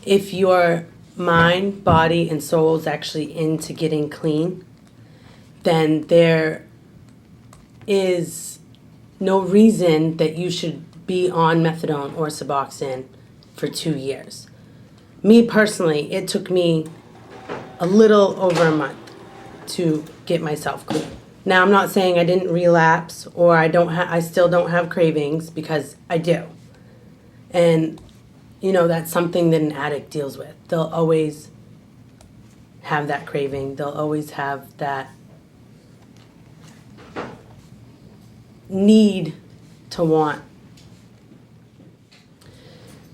if your mind, body, and soul is actually into getting clean, then there is no reason that you should be on methadone or Suboxone for 2 years. Me personally, it took me a little over a month to get myself clean. Now, I'm not saying I didn't relapse or I still don't have cravings, because I do. And, that's something that an addict deals with. They'll always have that craving. They'll always have that need to want.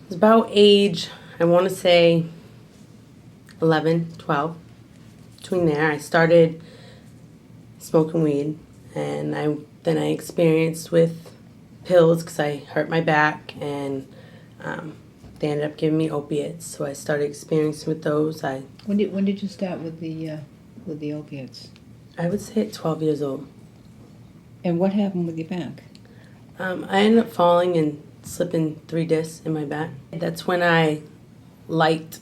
It's about age, I want to say 11, 12. Between there, I started smoking weed, and then I experienced with pills because I hurt my back, and they ended up giving me opiates. So I started experiencing with those. When did you start with the opiates? I would say at 12 years old. And what happened with your back? I ended up falling and slipping 3 discs in my back. That's when I liked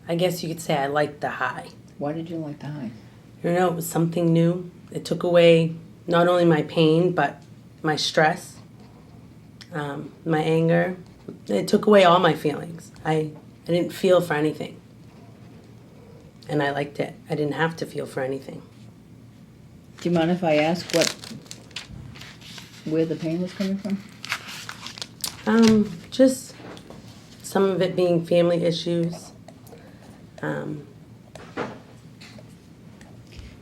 the high. Why did you like the high? It was something new. It took away not only my pain, but my stress, my anger. It took away all my feelings. I didn't feel for anything. And I liked it. I didn't have to feel for anything. Do you mind if I ask where the pain was coming from? Just some of it being family issues.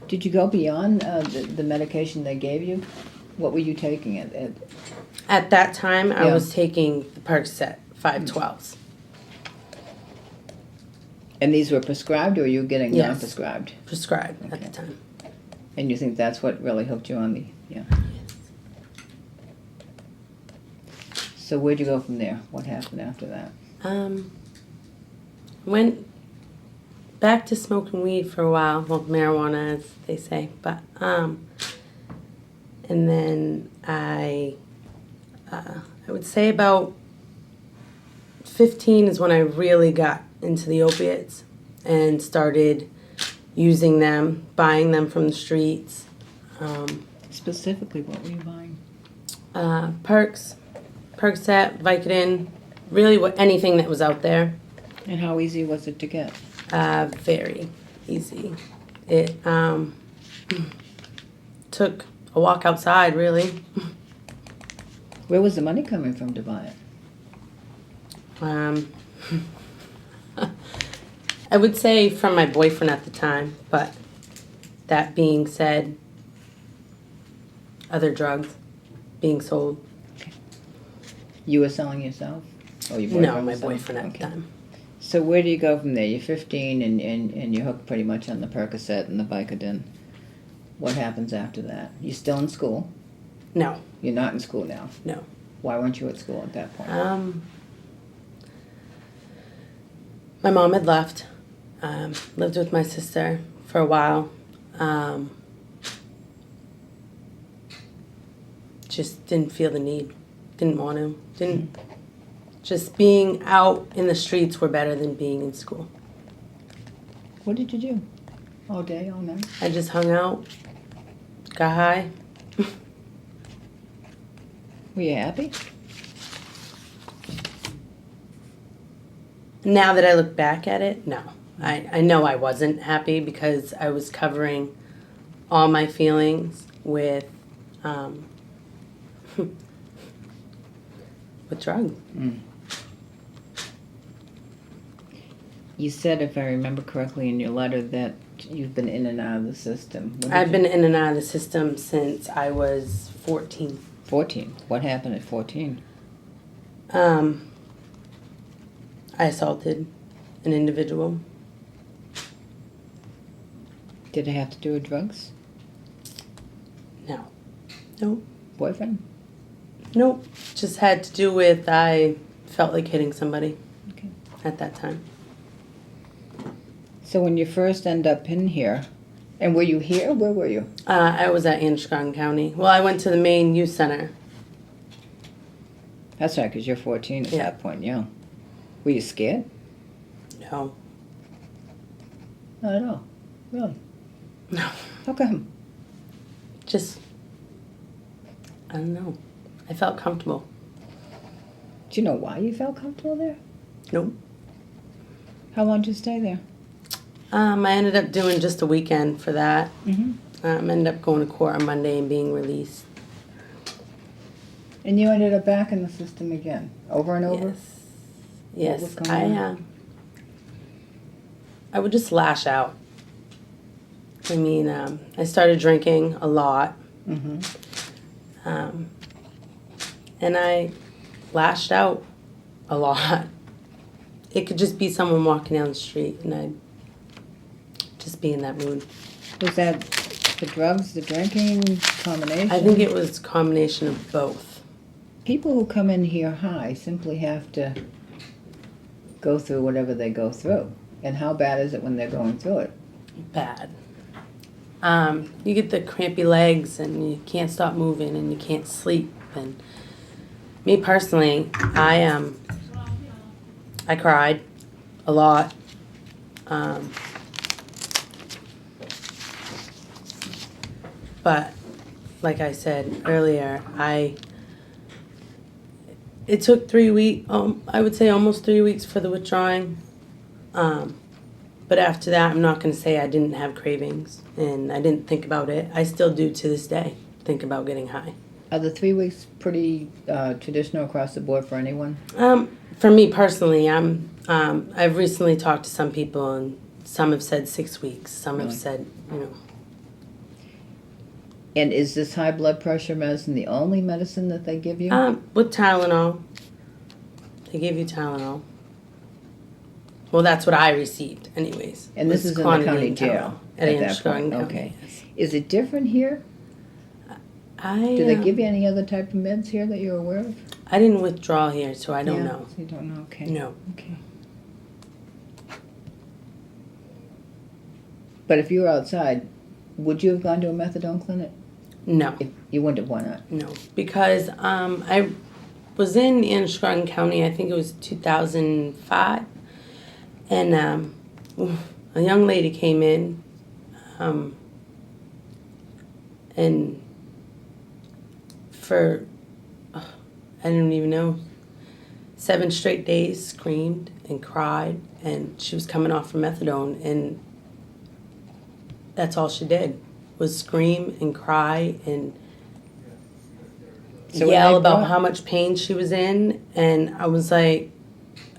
Did you go beyond the medication they gave you? What were you taking At that time, I Yeah. was taking the Percocet 512s. And these were prescribed, or were you getting Yes. non-prescribed? Prescribed at Okay. the time. And you think that's what really hooked you on the, yeah. So where'd you go from there? What happened after that? Went back to smoking weed for a while, well, marijuana, as they say, but and then I would say about 15 is when I really got into the opiates and started using them, buying them from the streets. Specifically, what were you buying? Percocet, Vicodin, really anything that was out there. And how easy was it to get? Very easy. It took a walk outside, really. Where was the money coming from to buy it? I would say from my boyfriend at the time, but that being said, other drugs being sold. You were selling yourself? Or your No, boyfriend my was selling? boyfriend at the Okay. time. So where do you go from there? You're 15 and you're hooked pretty much on the Percocet and the Vicodin. What happens after that? You're still in school? No, You're not in school now? no. Why weren't you at school at that point? My mom had left, lived with my sister for a while. Just didn't feel the need, didn't want to, just being out in the streets were better than being in school. What did you do? All day, all night? I just hung out, got high. Were you happy? Now that I look back at it, no. I know I wasn't happy because I was covering all my feelings with with drugs. You said, if I remember correctly in your letter, that you've been in and out of the system. When did I've you- been in and out of the system since I was 14. 14. What happened at 14? I assaulted an individual. Did it have to do with drugs? No. Nope. Boyfriend? Nope. Just had to do with I felt like hitting somebody Okay. at that time. So when you first end up in here, and were you here? Where were you? I was at Anscombe County. Well, I went to the Maine Youth Center. That's right, because you're 14 at Yeah. that point, yeah. Were you scared? No. No. Not at all. Really? No. How come? Just, I don't know. I felt comfortable. Do you know why you felt comfortable there? Nope. How long did you stay there? I ended up doing just a weekend for that. Mm-hmm. Ended up going to court on Monday and being released. And you ended up back in the system again, over and over? Yes. What was going on? I would just lash out. I mean, I started drinking a lot. Mm-hmm. And I lashed out a lot. It could just be someone walking down the street, and I'd just be in that mood. Was that the drugs, the drinking, combination? I think it was a combination of both. People who come in here high simply have to go through whatever they go through. And how bad is it when they're going through it? Bad. You get the crampy legs, and you can't stop moving, and you can't sleep. And me personally, I cried a lot. But like I said earlier, it took 3 weeks, I would say almost 3 weeks for the withdrawing. But after that, I'm not going to say I didn't have cravings and I didn't think about it. I still do to this day, think about getting high. Are the 3 weeks pretty traditional across the board for anyone? For me personally, I've recently talked to some people, and some have said 6 weeks. Some have said, And is this high blood pressure medicine the only medicine that they give you? With Tylenol. They give you Tylenol. Well, that's what I received, anyways. And this is in the county jail at that point. Okay. Yes. Is it different here? Do they give you any other type of meds here that you're aware of? I didn't withdraw here, so I don't know. So you don't know, okay. No. Okay. But if you were outside, would you have gone to a methadone clinic? No. If you wouldn't have, why not? No, because I was in Annisquam County, I think it was 2005, and a young lady came in, and for, I don't even know, 7 straight days screamed and cried, and she was coming off from methadone, and that's all she did, was scream and cry and yell about how much pain she was in. And I was like,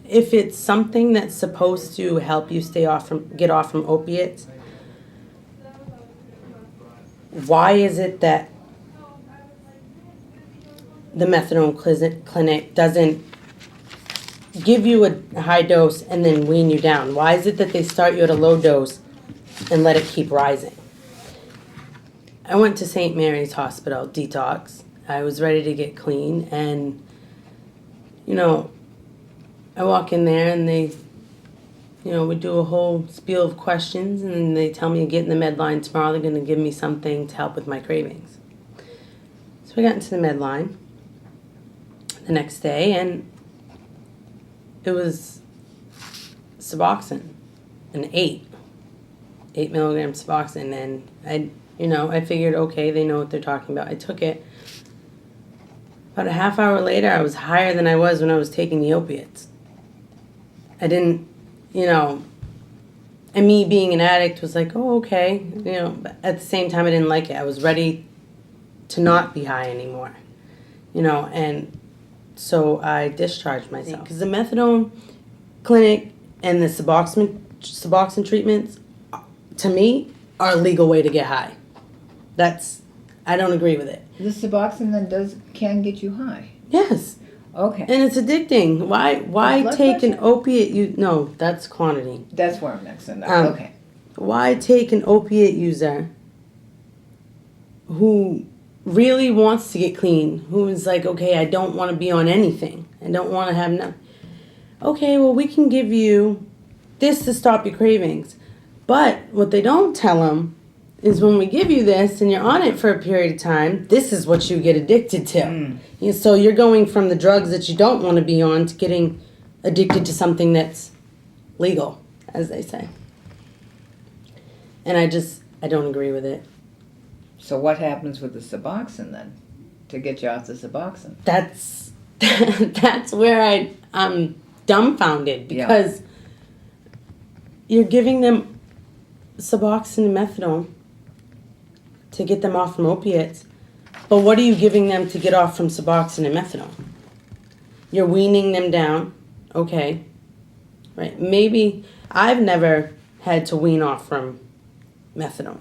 if it's something that's supposed to help you get off from opiates, why is it that the methadone clinic doesn't give you a high dose and then wean you down? Why is it that they start you at a low dose and let it keep rising? I went to St. Mary's Hospital, detox. I was ready to get clean, and, I walk in there and they, we do a whole spiel of questions, and then they tell me to get in the med line tomorrow. They're going to give me something to help with my cravings. So I got into the med line the next day, and it was Suboxone, an 8 milligram Suboxone, and I figured, okay, they know what they're talking about. I took it. About a half hour later, I was higher than I was when I was taking the opiates. I didn't, and me being an addict was like, oh, okay, but at the same time, I didn't like it. I was ready to not be high anymore, and so I discharged myself. Because the methadone clinic and the Suboxone treatments, to me, are a legal way to get high. I don't agree with it. The Suboxone then can get you high? Yes. Okay. And it's addicting. Why take an opiate? No, that's quantity. That's where I'm mixing up. Okay. Why take an opiate user who really wants to get clean, who is like, okay, I don't want to be on anything. I don't want to have nothing. Okay, well, we can give you this to stop your cravings. But what they don't tell them is when we give you this and you're on it for a period of time, this is what you get addicted to. So you're going from the drugs that you don't want to be on to getting addicted to something that's legal. as they say. And I don't agree with it. So what happens with the Suboxone then, to get you off the Suboxone? That's where I'm dumbfounded, because you're giving them Suboxone and methadone to get them off from opiates, but what are you giving them to get off from Suboxone and methadone? You're weaning them down, okay, right? Maybe I've never had to wean off from methadone.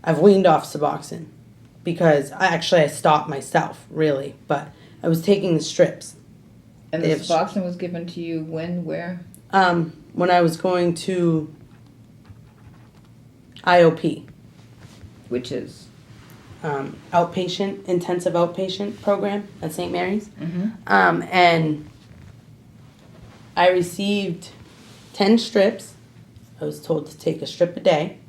I've weaned off Suboxone because I stopped myself, really, but I was taking the strips. And the Suboxone was given to you when, where? When I was going to IOP. Which is? Intensive outpatient program at St. Mary's. Mm-hmm. And I received 10 strips. I was told to take a strip a day.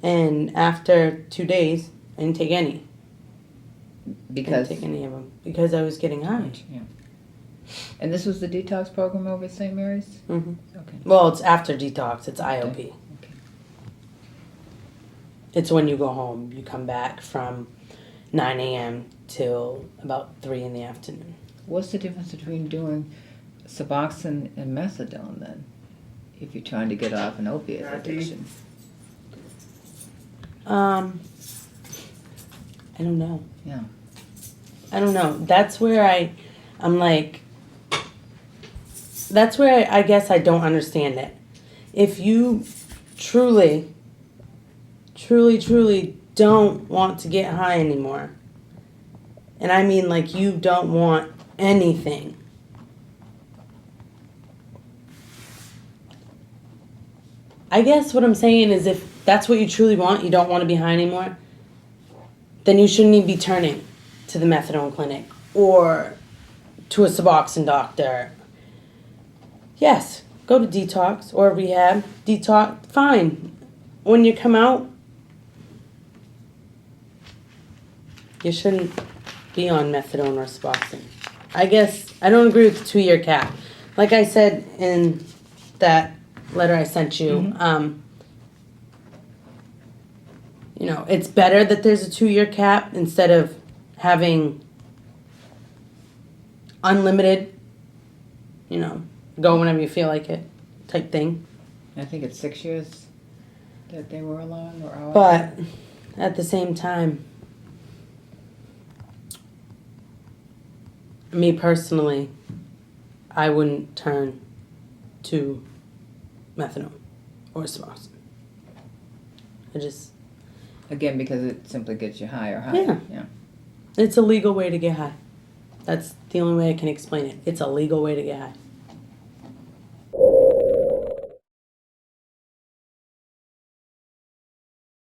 And after 2 days, I didn't take any. Because? I didn't take any of them. Because I was getting high. Yeah. And this was the detox program over at St. Mary's? Mm-hmm. Okay. Well, it's after detox. It's IOP. Okay. It's when you go home. You come back from 9 a.m. till about 3 in the afternoon. What's the difference between doing Suboxone and methadone then, if you're trying to get off an opiate addiction? I don't know. Yeah. I don't know. That's where I'm like, that's where I guess I don't understand it. If you truly don't want to get high anymore, and I mean like you don't want anything, I guess what I'm saying is if that's what you truly want, you don't want to be high anymore, then you shouldn't even be turning to the methadone clinic or to a Suboxone doctor. Yes, go to detox or rehab. Detox, fine. When you come out, you shouldn't be on methadone or Suboxone. I guess I don't agree with the 2-year cap. Like I said in that letter I sent you, you know, it's better that there's a 2-year cap instead of having unlimited, you know, go whenever you feel like it type thing. I think it's 6 years that they were allowing, or however. But at the same time, me personally, I wouldn't turn to methadone or Suboxone. Again, because it simply gets you higher, higher. Yeah. It's a legal way to get high. That's the only way I can explain it. It's a legal way to get high.